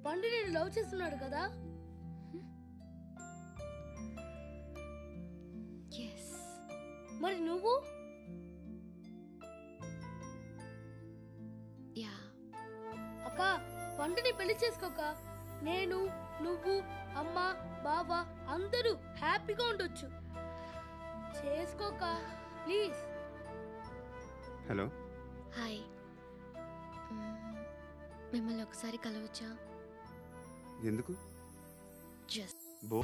పండు నేను లవ్ చేస్తున్నాడు కదా. మరి నువ్వు? అక్క పండుని పెళ్లి చేసుకోక నేను నువ్వు అమ్మ బావ అందరూ హ్యాపీగా ఉండొచ్చు. చేసుకోక ప్లీజ్. హలో హాయ్, మిమ్మల్ని ఒకసారి కలవచ్చా? ఎందుకు? జస్ట్ బో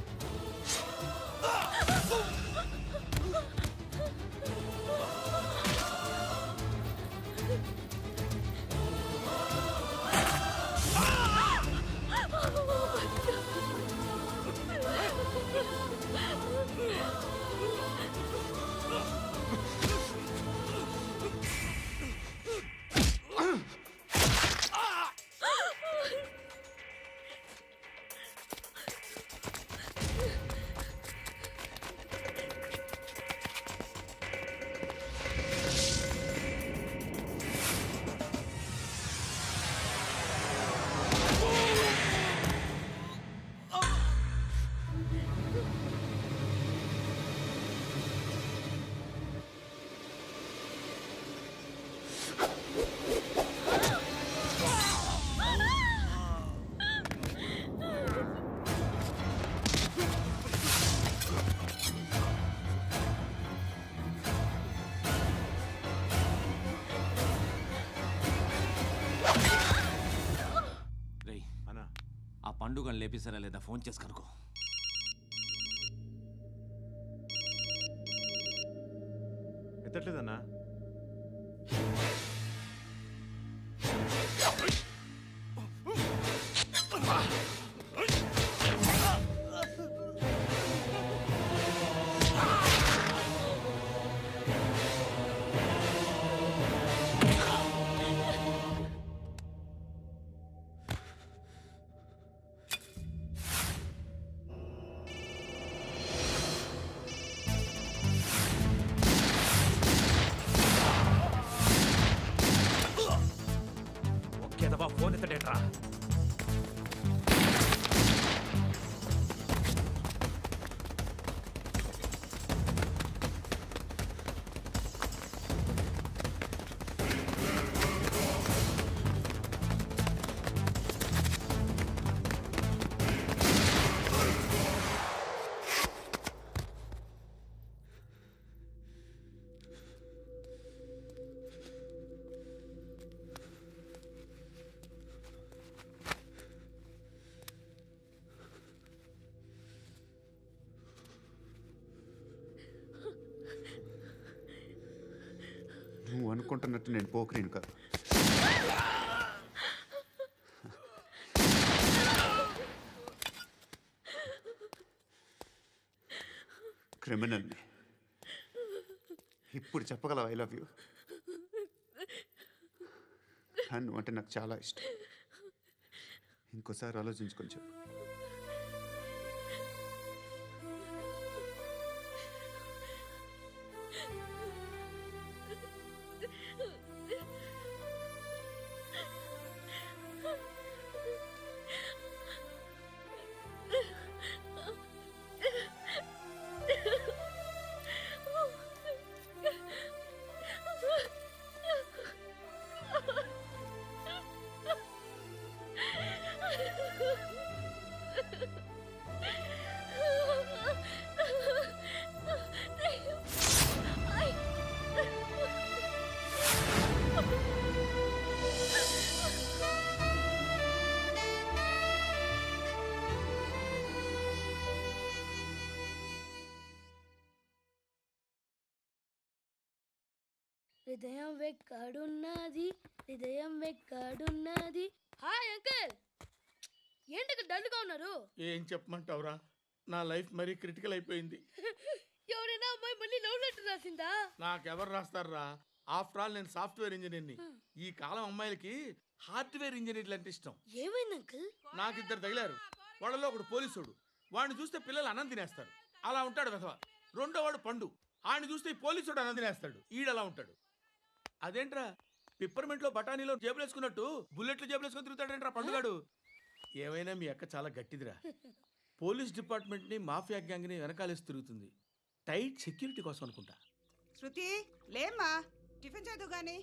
పండుగను లేపేసారా లేదా ఫోన్ చేసి కనుకో. ఎత్తట్లేదన్నా. ఫోన్ ఎత్తడేట్రా. నువ్వు అనుకుంటున్నట్టు నేను పోకరీను కాదు. క్రిమినల్ని. ఇప్పుడు చెప్పగలవు ఐ లవ్ యూ. నువ్వు అంటే నాకు చాలా ఇష్టం. ఇంకోసారి ఆలోచించుకొని చెప్పు. హృదయం వెక్కడున్నది, హృదయం వెక్కడున్నది. హాయ్ అంకుల్, ఏంటి డల్గా ఉన్నారు? ఏం చెప్పమంటావురా, నా లైఫ్ మరీ క్రిటికల్ అయిపోయింది. ఎవరైనా అమ్మాయి మళ్ళీ లవ్ లెటర్ రాసిందా? నాకెవరు రాస్తారా? ఆఫ్టర్ ఆల్ నేను సాఫ్ట్వేర్ ఇంజనీర్ని. ఈ కాలం అమ్మాయిలకి హార్డ్వేర్ ఇంజనీర్లు అంటే ఇష్టం. ఏమైంది అంకుల్? నాకు ఇద్దరు తగిలారు. వాళ్ళలో ఒకడు పోలీసుడు, వాడిని చూస్తే పిల్లలు అన్నం తినేస్తారు, అలా ఉంటాడు వెధవ. రెండో వాడు పండు, ఆయన చూస్తే ఈ పోలీసుడు అన్నం తినేస్తాడు, ఈడలా ఉంటాడు. అదేంట్రా పిప్పర్మెంట్ లో బఠానీలో జేబులేసుకున్నట్టు బుల్లెట్లు జేబులేసుకుని తిరుగుతాడేంట్రా పండుగాడు? ఏమైనా మీ అక్క చాలా గట్టిదిరా. పోలీస్ డిపార్ట్మెంట్ని మాఫియా గ్యాంగ్ని వెనకాలేసి తిరుగుతుంది. టైట్ సెక్యూరిటీ కోసం అనుకుంటా. శృతి లేమ్మా, టిఫిన్ చేద్దు గాని.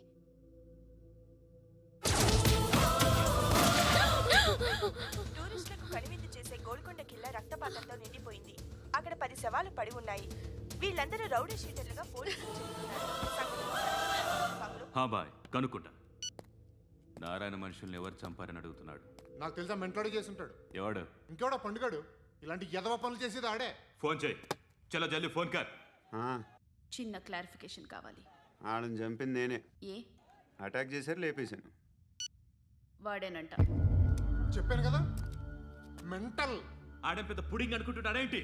టూరిస్టులకు కనువిందు చేసే గోల్కొండ కిల్లా రక్తపాతంతో నిండిపోయింది. అక్కడ 10 శవాలు పడి ఉన్నాయి. వీళ్ళందరూ రౌడీ షీటర్లుగా పోలీసులు చెబుతున్నారు. హా బాయ్ కనుక్కుంటా. నారాయణ మనుషుల్ని ఎవరు చంపారని అడుగుతున్నాడు. నాకు తెలుసా మెంటోడు చేసి ఉంటాడు. ఎవడు? ఇంకెవడో పండుగాడు. ఇలాంటి ఎదవ పనులు చేసేది ఆడే. ఫోన్ చేయి. చలో జల్దీ ఫోన్ కర్. చిన్న క్లారిఫికేషన్ కావాలి. ఆడని చంపింది నేనే. ఏ అటాక్ చేశారు, లేపేశాను. వాడేనంట. చెప్పాను కదా మెంటల్. ఆడే పెద్ద పుడింగ్ అనుకుంటున్నాడేంటి?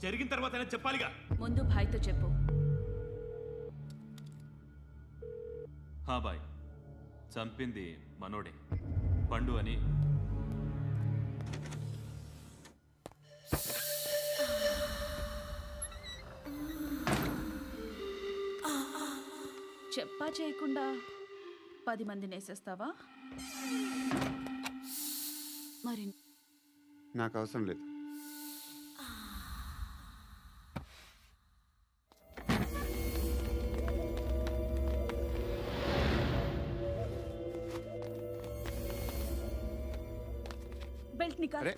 జరిగిన తర్వాత చెప్పాలిగా. ముందు భాయ్తో చెప్పు. హా బాయ్, చంపింది మనోడే, పండు అని. చెప్పా చేయకుండా 10 మందిని వేసేస్తావా? మరి నాకు అవసరం లేదు. బెల్ట్ నికాల్. అరే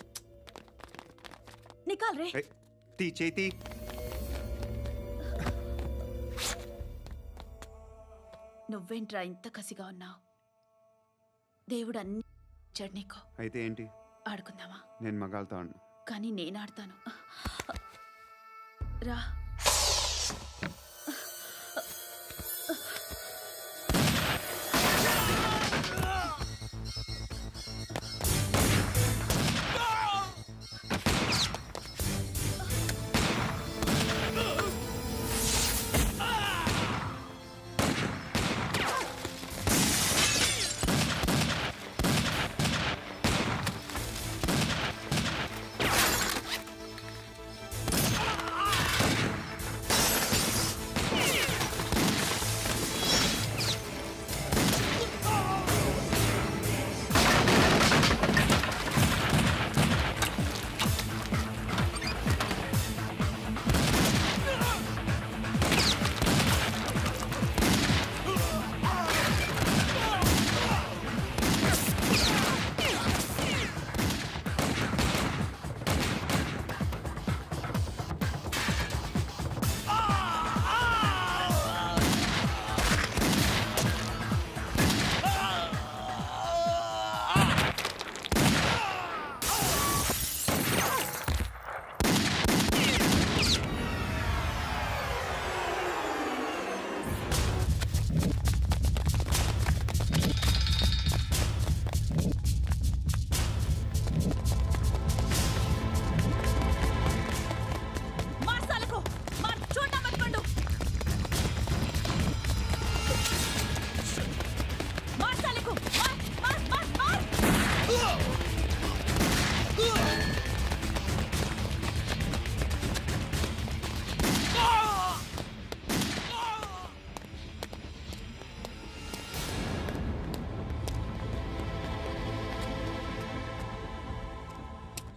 నికాల్ రే. తీ చేతి. నువ్వేంట్రా ఇంత కసిగా ఉన్నావు? దేవుడు అన్ని ఇచ్చాడు నీకు. అయితే ఏంటి? ఆడుకుందామా? నేను మగాళ్ళతో ఆడను. కానీ నేను ఆడతాను. రా.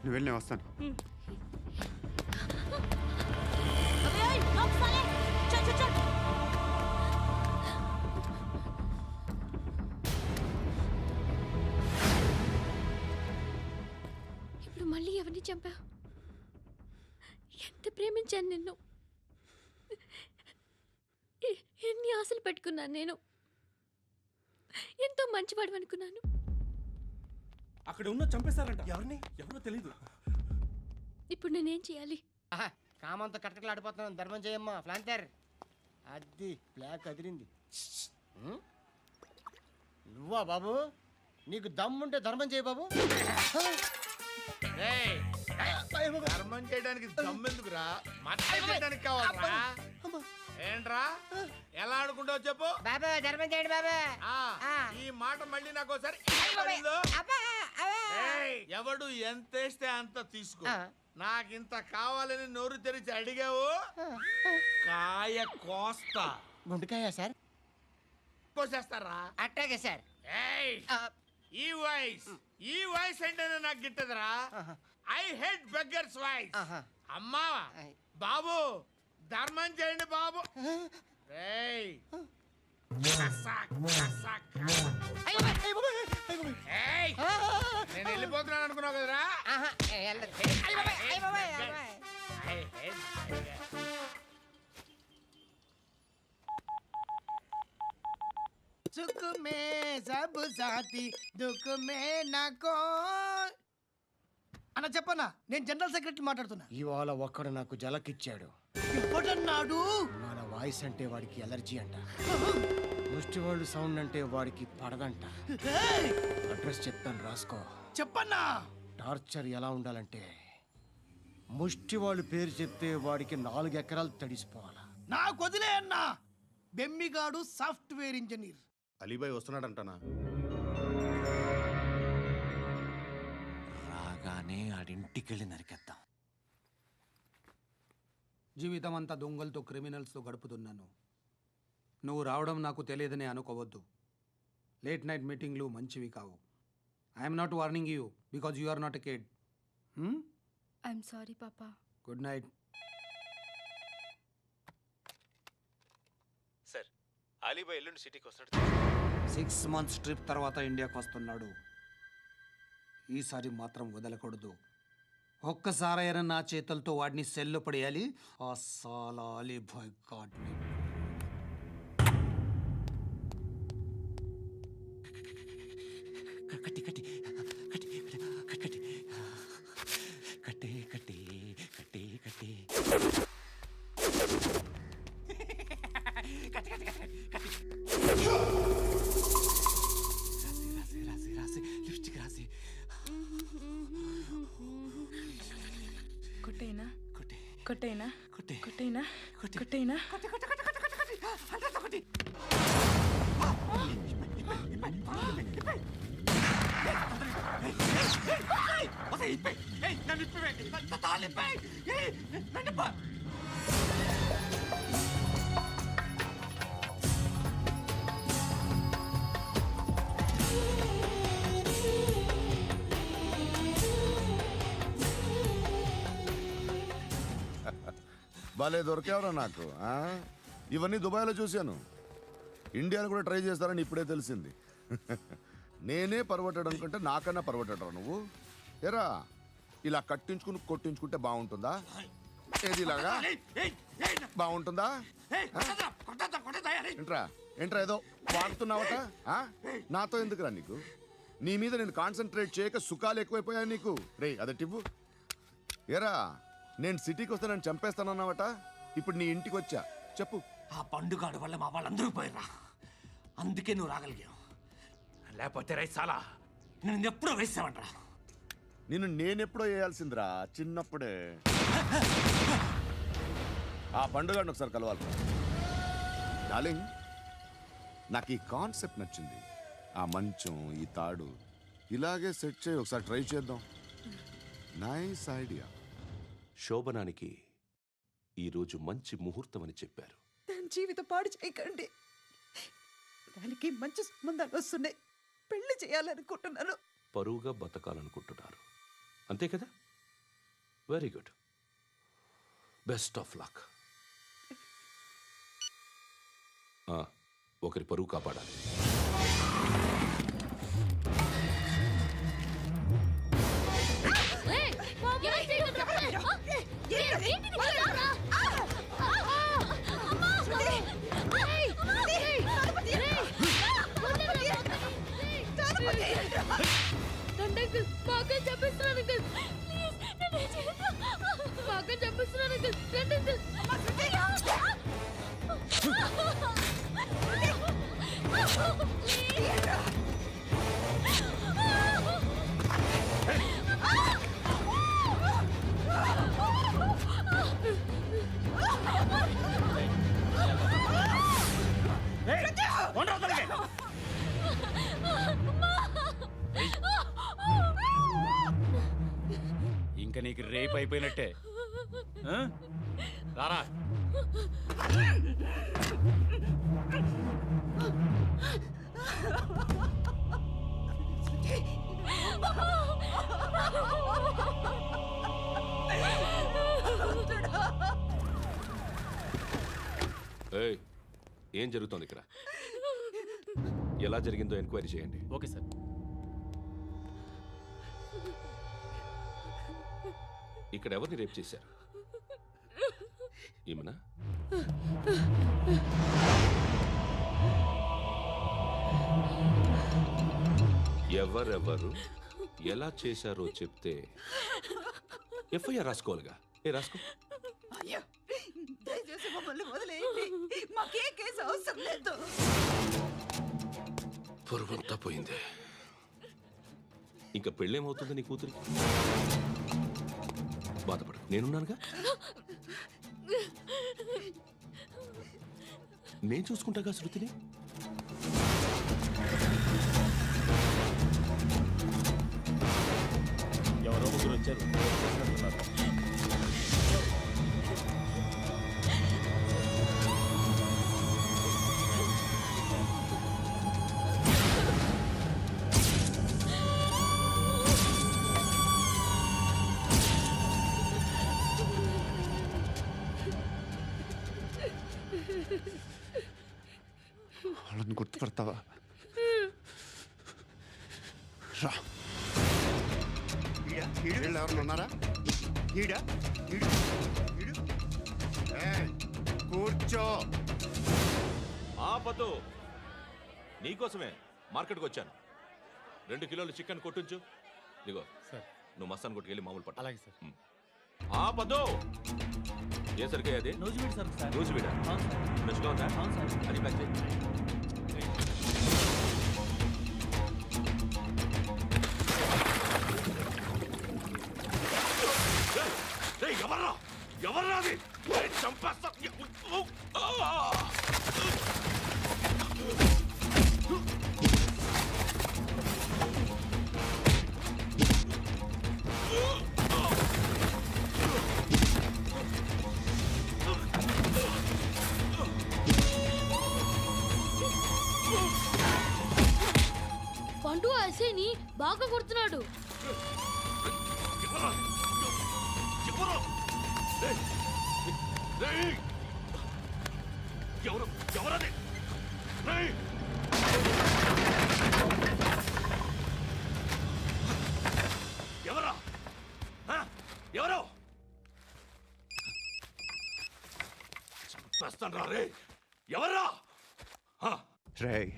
నువ్వు వెళ్ళి నేను వస్తాను. ఇప్పుడు మళ్ళీ ఎవరిని చంపా? ఎంత ప్రేమించాను నిన్ను. ఎన్ని ఆశలు పెట్టుకున్నాను నేను. ఎంతో మంచివాడు అనుకున్నాను. అక్కడ ఉన్న చంపేశారంట. ఎవరిని? ఎవరో తెలీదు. ఇప్పుడు నేనేం చేయాలి? కామంతో కట్టకలాడిపోతున్నాను. ధర్మం చేయమ్మా. ఫ్లాంతర్ అది బ్లాక్ అదిరింది. నువ్వా బాబు? నీకు దమ్ముంటే ధర్మం చేయ బాబు. ధర్మం చేయడానికి దమ్మెందుకురా? మర్యాద చేయడానికి కావాలరా? ఏంట్రా ఎలా ఆడుకుంటావు చెప్పు. బాబా ధర్మం చేయండి బాబా. ఈ మాట మళ్ళీ నాకు ఒకసారి ఎవడు ఎంత వేస్తే అంత తీసుకో. నాకింత కావాలని నోరు తెరిచి అడిగావు, కాయ కోస్తా. గుండెకాయ సార్? కోసేస్తారా? అట్టాగే సార్. ఈ వాయిస్ అంటేనే నాకు గిట్టదురా. I hate beggars voice. అమ్మా బాబు ధర్మం చేయండి బాబు. ఏయ్ కసాక్, కసాక్, కసాక్. ఏయ్, నేను వెళ్ళిపోతున్నాను అనుకున్నావు కదరా. I hate beggars. సుఖ మే సబ్ సాథీ దుఃఖ మే నాకో అన్న చెప్పన్నా, నేను జనరల్ సెక్రటరీ మాట్లాడుతున్నా. ఇవాళ ఒక్కడు నాకు జలకిచ్చాడు. ఇప్పుడన్నాడు మన వాయిస్ అంటే వాడికి ఎలర్జీ అంట, ముష్టి వాళ్ళు సౌండ్ అంటే వాడికి పడదంట. అడ్రస్ చెప్తాను రాసుకో. చెప్పన్నా. టార్చర్ ఎలా ఉండాలంటే ముష్టి వాళ్ళు పేరు చెప్తే వాడికి 4 ఎకరాలు తడిసిపోవాలా. నాకు వదిలే అన్నా. బెమ్మిగాడు సాఫ్ట్వేర్ ఇంజనీర్. అలీబాయ్ వస్తున్నాడంటనా? రాగానే ఆడింటికెళ్ళి నరికేద్దాం. జీవితం అంతా దొంగలతో క్రిమినల్స్తో గడుపుతున్నాను. నువ్వు రావడం నాకు తెలియదని అనుకోవద్దు. లేట్ నైట్ మీటింగ్లు మంచివి కావు. I'm not warning you because you are not a kid. I'm sorry papa. Good night. Sir, Alibhai ఎల్లుండి సిటీకి వస్తాడు. 6 months ట్రిప్ తర్వాత ఇండియాకి వస్తున్నాడు. ఈసారి మాత్రం వదలకూడదు. ఒక్కసారైనా నా చేతులతో వాడిని సెల్లు పడేయాలి. ఆ సాలా అలీబాయ్ గాడ్ని. కట్టి కట్టి కట్టి కట్టి కట్టి కట్టి కట్టి కట్టి రాసి రాసి లిప్స్టిక్ రాసి కొట్టేనా కొట్టి కొట్టేనా కొట్టి కొట్టేనా కొట్టి కొట్టేనా కొట్టి కొట్టి కొట్టి కొట్టి కొట్టి అంటే కొట్టి. భలే దొరికేవరా నాకు. ఇవన్నీ దుబాయ్లో చూశాను. ఇండియాలో కూడా ట్రై చేస్తారని ఇప్పుడే తెలిసింది. నేనే పర్వటాడు అనుకుంటే నాకన్నా పర్వటాడు నువ్వు. ఎరా ఇలా కట్టించుకుని కొట్టించుకుంటే బాగుంటుందా? ఏది ఇలాగా బాగుంటుందా? ఏంట్రా ఏంట్రా ఏదో వాడుతున్నావట? నాతో ఎందుకురా నీకు? నీ మీద నేను కాన్సన్ట్రేట్ చేయక సుఖాలు ఎక్కువైపోయాయి నీకు. రే అదటివ్వు. ఎరా నేను సిటీకి వస్తే నన్ను చంపేస్తానన్నావట. ఇప్పుడు నీ ఇంటికి వచ్చా. చెప్పు. ఆ పండుగాడు వల్ల మా వాళ్ళందరూ పోయిరా. అందుకే నువ్వు రాగలిగావు. లేకపోతే రైసాలా నేను ఎప్పుడో వేసావంటరా. నిన్ను నేనెప్పుడో వేయాల్సిందిరా, చిన్నప్పుడే. ఆ పండుగను ఒకసారి కలవాలి. డార్లింగ్, నాకు ఈ కాన్సెప్ట్ నచ్చింది. ఆ మంచం, ఈ తాడు ఇలాగే సెట్ చేయి. ఒకసారి ట్రై చేద్దాం. Nice idea. శోభనానికి ఈరోజు మంచి ముహూర్తం అని చెప్పారు. దాని జీవితం పాడు చేయకండి. దానికి మంచి సంబంధాలు వస్తున్నాయి. పెళ్లి చేయాలనుకుంటున్నాను. పరువుగా బతకాలనుకుంటున్నారు అంతే కదా? Very good. Best of luck. ఒకరి పరువు కాపాడాలి. ఇంకా నీకు రేపు అయిపోయినట్టే. రారా. ఏయ్, ఏం జరుగుతోంది ఇక్కడ? ఎలా జరిగిందో ఎంక్వైరీ చేయండి. Okay sir. ఇక్కడ ఎవరిని రేప్ చేశారు? ఈమెనా? ఎవరెవరు ఎలా చేశారో చెప్తే ఎఫ్ఐఆర్ రాసుకోవాలిగా. రాసుకో. అయ్యో, దయచేసి మమ్మల్ని వదిలేయండి. మాకే కేసు అవసరం లేదు. పొరువంతా పోయింది. ఇంకా పెళ్ళేమవుతుంది నీ కూతురికి? బాధపడు, నేనున్నానుగా. నేను చూసుకుంటాగా శృతిని. ఎవరో ముగ్గురు వచ్చారు. వాళ్ళని గుర్తుపడతావా? రా. వీళ్ళు ఎవరు ఉన్నారా? కూర్చో. ఆపదు. నీకోసమే మార్కెట్కి వచ్చాను. 2 కిలోలు చికెన్ కొట్టించు. ఇదిగో సార్. నువ్వు మస్తాన్ కొట్టుకెళ్ళి మామూలు పట్టు. అలాగే సార్. ఆపదు. ఏ సరికే అది? నూజివీడు సార్. సార్ నూజివీడా? ఫ్రెష్గా ఉందా? అది ప్యాక్ చేయి. ఎవర్రా? ఎవర్రా అది? చంపేస్తా. పండు ఐసేని బాగా కొడుతున్నాడు. ఎవరది? ఎవరా? ఎవరు? చంపేస్తాను రే. ఎవరా? రేయ్,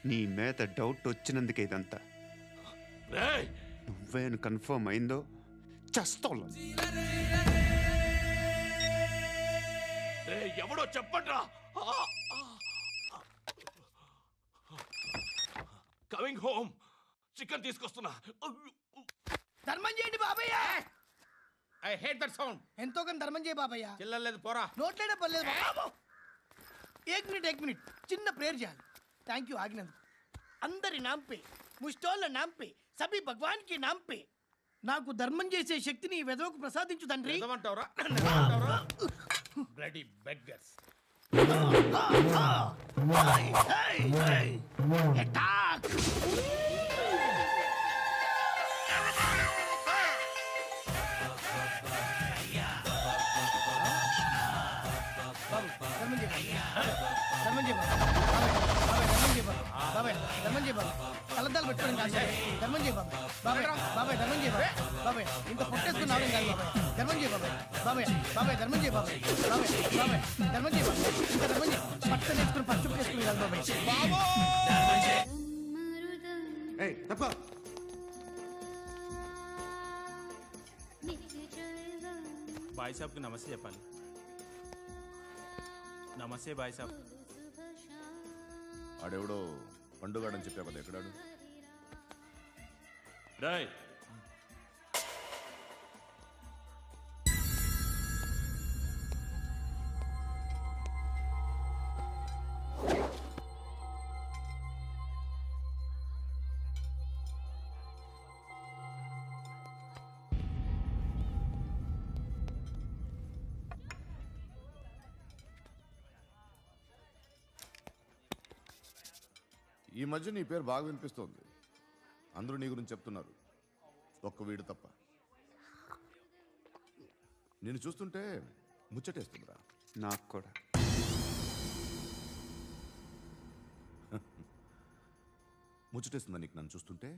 నీ మీద డౌట్ వచ్చినందుకే ఇదంతా. రేయ్, నువ్వేను కన్ఫర్మ్ అయిందో చస్తావు. ఎవడో చెప్పండ్రా. Coming home. చికెన్ తీసుకొస్తున్నా. ధర్మం చేయండి బాబయ్య. I hate that sound. ఎంతో కొంత ధర్మం చేయ బాబయ్య. చిల్లలేదు పోరా. నోట్లేడే పర్లేదు బాబు. ఏక్ మినిట్ చిన్న ప్రేయర్ చేయాలి. థ్యాంక్ యూ ఆగినందుకు. అందరి నాంపే, ముష్టోళ్ళ నాంపే, సభి భగవాన్ కి నాంపే నాకు ధర్మం చేసే శక్తిని ఈ వెదవకు ప్రసాదించు తండ్రి. నిజమంటావురా? Bloody beggars. అటాక్. ధర్మం చేయ బాబాయ్. ధర్మం చేయ బాబాయ్. కలద్దాలు పెట్టుకోవడం కాదు ధర్మం చేయ బాబాయ్. బాబాయ్ ధర్మం చేయ బాబాయ్. ఇంత పొట్టేసుకుని రావడం కాదు బాబాయ్. ధర్మం చేయ బాబాయ్. ధర్మం చేయ బాబాయ్. ధర్మం చేయ ఇంకా ధర్మం చేయ. పట్టు నేర్చుకుని పట్టు వేసుకుని కాదు బాబాయ్. ఏయ్, తప్ప. బాయ్ సాబ్కి నమస్తే చెప్పాలి. నమస్తే బాయ్ సాబ్. ఆడెవడో పండుగాడని చెప్పా కదా, ఎక్కడాడు? రేయ్, ఈ మధ్య నీ పేరు బాగా వినిపిస్తోంది. అందరూ నీ గురించి చెప్తున్నారు, ఒక్క వీడు తప్ప. నేను చూస్తుంటే ముచ్చటేస్తుందిరా. నాకు కూడా. ముచ్చటేస్తుందా నీకు నన్ను చూస్తుంటే?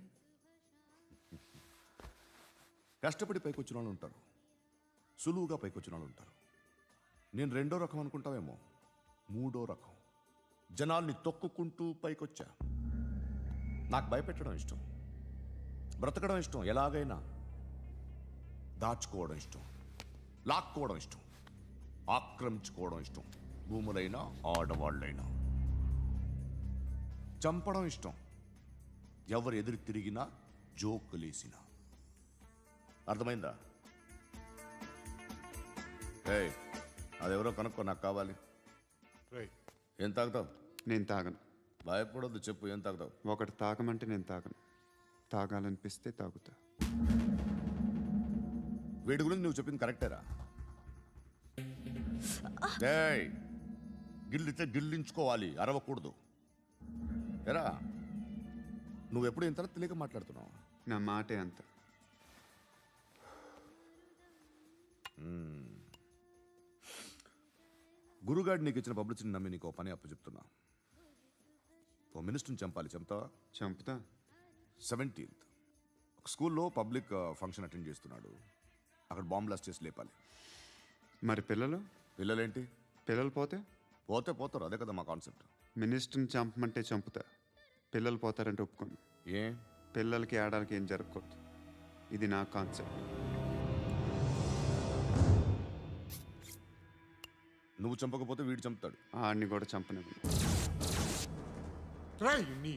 కష్టపడి పైకొచ్చిన వాళ్ళు ఉంటారు, సులువుగా పైకొచ్చిన వాళ్ళు ఉంటారు. నేను రెండో రకం అనుకుంటావేమో, మూడో రకం. జనాల్ని తొక్కుకుంటూ పైకొచ్చా. నాకు భయపెట్టడం ఇష్టం, బ్రతకడం ఇష్టం, ఎలాగైనా దాచుకోవడం ఇష్టం, లాక్కోవడం ఇష్టం, ఆక్రమించుకోవడం ఇష్టం. భూములైనా ఆడవాళ్ళైనా చంపడం ఇష్టం, ఎవరు ఎదురు తిరిగినా జోకులేసినా. అర్థమైందా? ఏయ్, అదెవరో కనుక్కో, నాకు కావాలి. ఏం తాగుతావు? నేను తాగను. భయపడొద్దు, చెప్పు ఏం తాగుతావు? ఒకటి తాగమంటే నేను తాగను. తాగాలనిపిస్తే తాగుతా. వీడి గురించి నువ్వు చెప్పింది కరెక్టేరా? ఏయ్, గిల్లితే గిల్లించుకోవాలి, అరవకూడదు. ఎరా, నువ్వెప్పుడు ఇంత తెలియక మాట్లాడుతున్నావు? నా మాటే అంత. గురుగాడు నీకు ఇచ్చిన పబ్లిసిటీని నమ్మి నీకు పని అప్పు చెప్తున్నా. ఓ మినిస్టర్ని చంపాలి, చంపుతావా? చంపుతా. 17th ఒక స్కూల్లో పబ్లిక్ ఫంక్షన్ అటెండ్ చేస్తున్నాడు. అక్కడ బాంబ్ బ్లాస్ట్ చేసి లేపాలి. మరి పిల్లలు? పిల్లలేంటి? పిల్లలు పోతే? పోతే పోతారు, అదే కదా మా కాన్సెప్ట్. మినిస్టర్ని చంపమంటే చంపుతా, పిల్లలు పోతారంటే ఒప్పుకోను. ఏ? పిల్లలకి ఆడడానికి ఏం జరగకూడదు. ఇది నా కాన్సెప్ట్. నువ్వు చంపకపోతే వీడు చంపుతాడు. ఆడిని కూడా చంపనివ్వను. ట్రై నీ